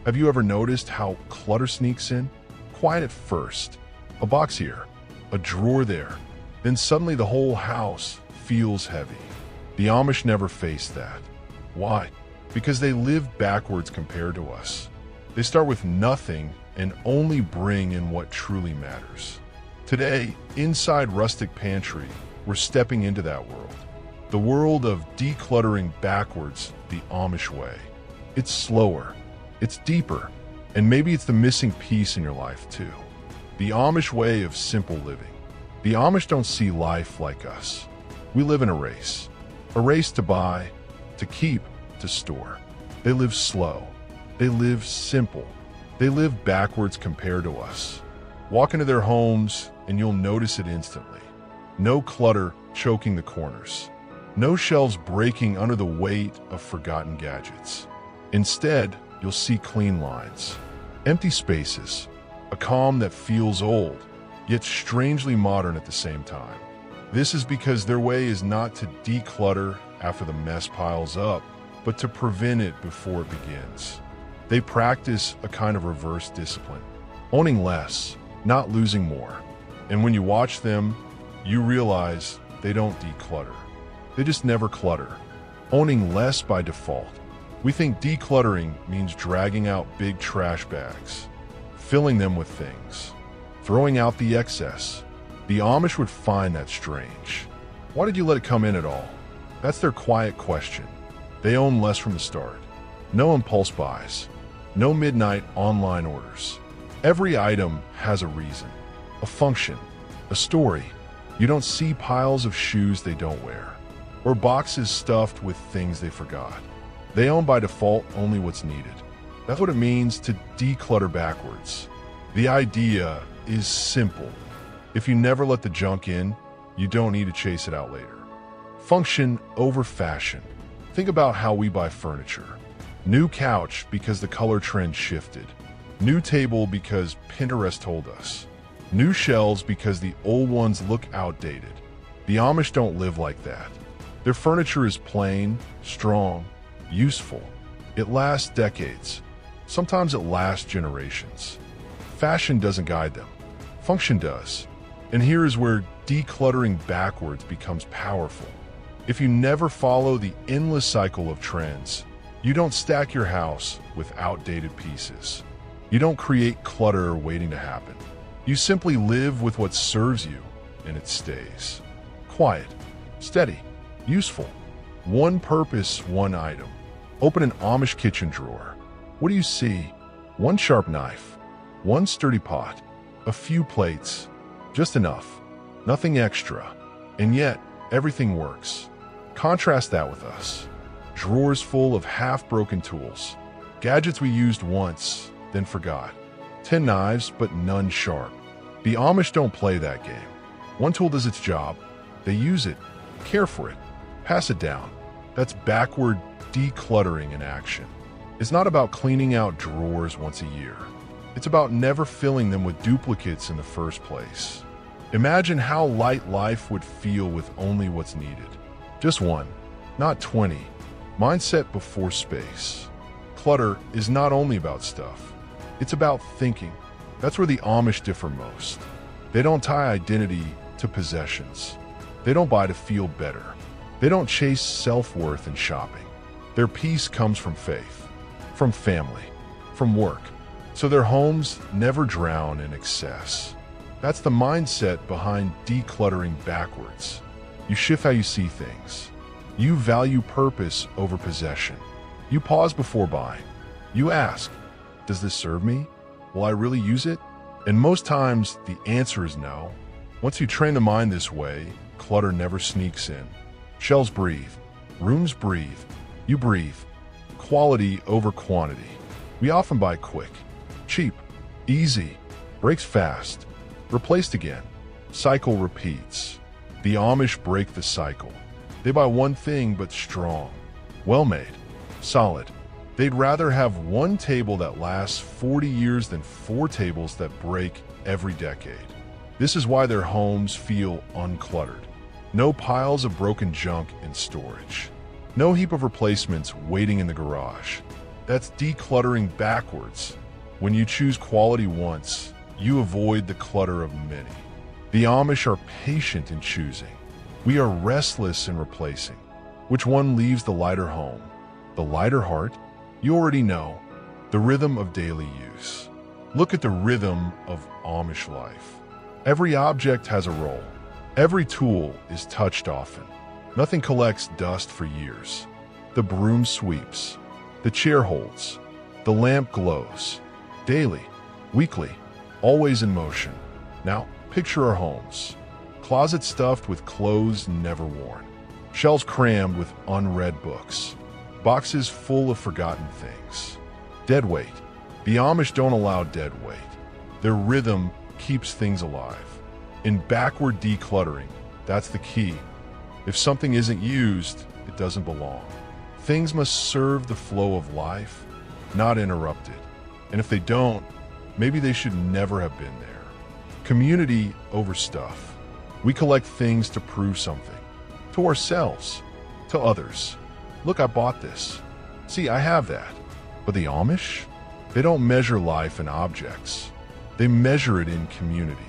Have you ever noticed how clutter sneaks in? Quiet at first. A box here, a drawer there. Then suddenly the whole house feels heavy. The Amish never face that. Why? Because they live backwards compared to us. They start with nothing and only bring in what truly matters. Today, inside Rustic Pantry, we're stepping into that world. The world of decluttering backwards the Amish way. It's slower, it's deeper, and maybe it's the missing piece in your life too. The Amish way of simple living. The Amish don't see life like us. We live in a race to buy, to keep, to store. They live slow. They live simple. They live backwards compared to us. Walk into their homes and you'll notice it instantly. No clutter choking the corners. No shelves breaking under the weight of forgotten gadgets. Instead, you'll see clean lines, empty spaces, a calm that feels old, yet strangely modern at the same time. This is because their way is not to declutter after the mess piles up, but to prevent it before it begins. They practice a kind of reverse discipline, owning less, not losing more. And when you watch them, you realize they don't declutter. They just never clutter, owning less by default. We think decluttering means dragging out big trash bags, filling them with things, throwing out the excess. The Amish would find that strange. Why did you let it come in at all? That's their quiet question. They own less from the start. No impulse buys. No midnight online orders. Every item has a reason, a function, a story. You don't see piles of shoes they don't wear, or boxes stuffed with things they forgot. They own by default only what's needed. That's what it means to declutter backwards. The idea is simple. If you never let the junk in, you don't need to chase it out later. Function over fashion. Think about how we buy furniture. New couch because the color trend shifted. New table because Pinterest told us. New shelves because the old ones look outdated. The Amish don't live like that. Their furniture is plain, strong, useful. It lasts decades. Sometimes it lasts generations. Fashion doesn't guide them. Function does. And here is where decluttering backwards becomes powerful. If you never follow the endless cycle of trends, you don't stack your house with outdated pieces. You don't create clutter waiting to happen. You simply live with what serves you, and it stays. Quiet, steady, useful. One purpose, one item. Open an Amish kitchen drawer. What do you see? One sharp knife, one sturdy pot, a few plates, just enough, nothing extra, and yet everything works. Contrast that with us. Drawers full of half-broken tools, gadgets we used once, then forgot. 10 knives, but none sharp. The Amish don't play that game. One tool does its job. They use it, care for it, pass it down. That's backward decluttering in action. It's not about cleaning out drawers once a year. It's about never filling them with duplicates in the first place. Imagine how light life would feel with only what's needed. Just one, not 20. Mindset before space. Clutter is not only about stuff. It's about thinking. That's where the Amish differ most. They don't tie identity to possessions. They don't buy to feel better. They don't chase self-worth in shopping. Their peace comes from faith, from family, from work. So their homes never drown in excess. That's the mindset behind decluttering backwards. You shift how you see things. You value purpose over possession. You pause before buying. You ask, does this serve me? Will I really use it? And most times, the answer is no. Once you train the mind this way, clutter never sneaks in. Shelves breathe. Rooms breathe. You breathe. Quality over quantity. We often buy quick, cheap, easy, breaks fast, replaced again. Cycle repeats. The Amish break the cycle. They buy one thing but strong, well-made, solid. They'd rather have one table that lasts 40 years than 4 tables that break every decade. This is why their homes feel uncluttered. No piles of broken junk in storage. No heap of replacements waiting in the garage. That's decluttering backwards. When you choose quality once, you avoid the clutter of many. The Amish are patient in choosing. We are restless in replacing. Which one leaves the lighter home? The lighter heart? You already know. The rhythm of daily use. Look at the rhythm of Amish life. Every object has a role. Every tool is touched often. Nothing collects dust for years. The broom sweeps. The chair holds. The lamp glows. Daily, weekly, always in motion. Now, picture our homes. Closets stuffed with clothes never worn. Shelves crammed with unread books. Boxes full of forgotten things. Dead weight. The Amish don't allow dead weight. Their rhythm keeps things alive. In backward decluttering, that's the key. If something isn't used, it doesn't belong. Things must serve the flow of life, not interrupt it. And if they don't, maybe they should never have been there. Community over stuff. We collect things to prove something. To ourselves. To others. Look, I bought this. See, I have that. But the Amish? They don't measure life in objects. They measure it in community.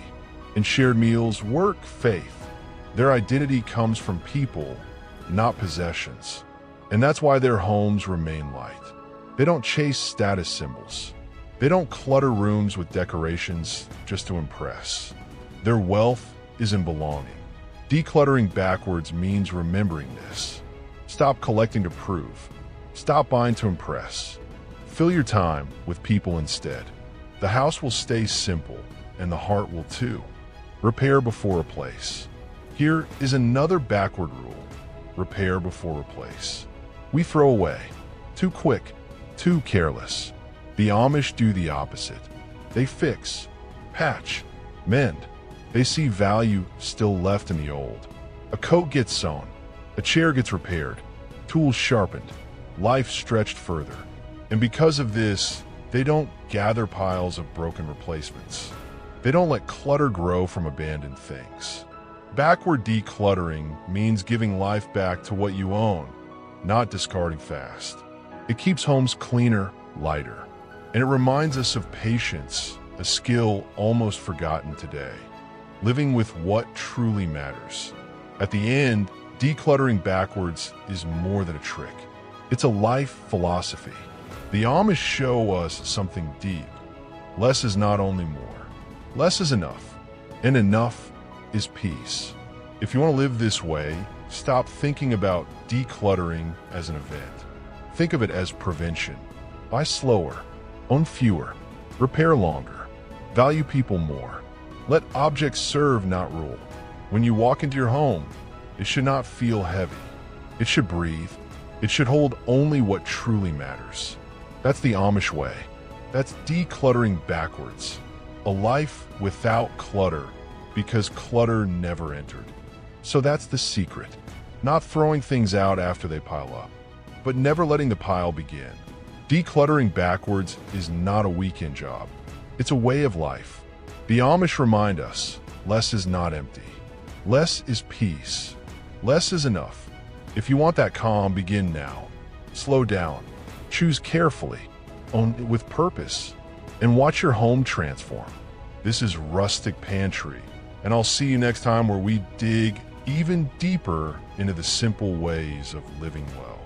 In shared meals, work, faith. Their identity comes from people, not possessions. And that's why their homes remain light. They don't chase status symbols. They don't clutter rooms with decorations just to impress. Their wealth is in belonging. Decluttering backwards means remembering this. Stop collecting to prove. Stop buying to impress. Fill your time with people instead. The house will stay simple, and the heart will too. Repair before replace. Here is another backward rule. Repair before replace. We throw away. Too quick. Too careless. The Amish do the opposite. They fix, patch, mend. They see value still left in the old. A coat gets sewn. A chair gets repaired. Tools sharpened. Life stretched further. And because of this, they don't gather piles of broken replacements. They don't let clutter grow from abandoned things. Backward decluttering means giving life back to what you own, not discarding fast. It keeps homes cleaner, lighter, and it reminds us of patience, a skill almost forgotten today. Living with what truly matters. At the end, decluttering backwards is more than a trick. It's a life philosophy. The Amish show us something deep. Less is not only more. Less is enough, and enough is peace. If you want to live this way, stop thinking about decluttering as an event. Think of it as prevention. Buy slower, own fewer, repair longer, value people more. Let objects serve, not rule. When you walk into your home, it should not feel heavy. It should breathe. It should hold only what truly matters. That's the Amish way. That's decluttering backwards. A life without clutter, because clutter never entered. So that's the secret. Not throwing things out after they pile up, but never letting the pile begin. Decluttering backwards is not a weekend job. It's a way of life. The Amish remind us, less is not empty. Less is peace. Less is enough. If you want that calm, begin now. Slow down. Choose carefully. Own it with purpose. And watch your home transform. This is Rustic Pantry, and I'll see you next time where we dig even deeper into the simple ways of living well.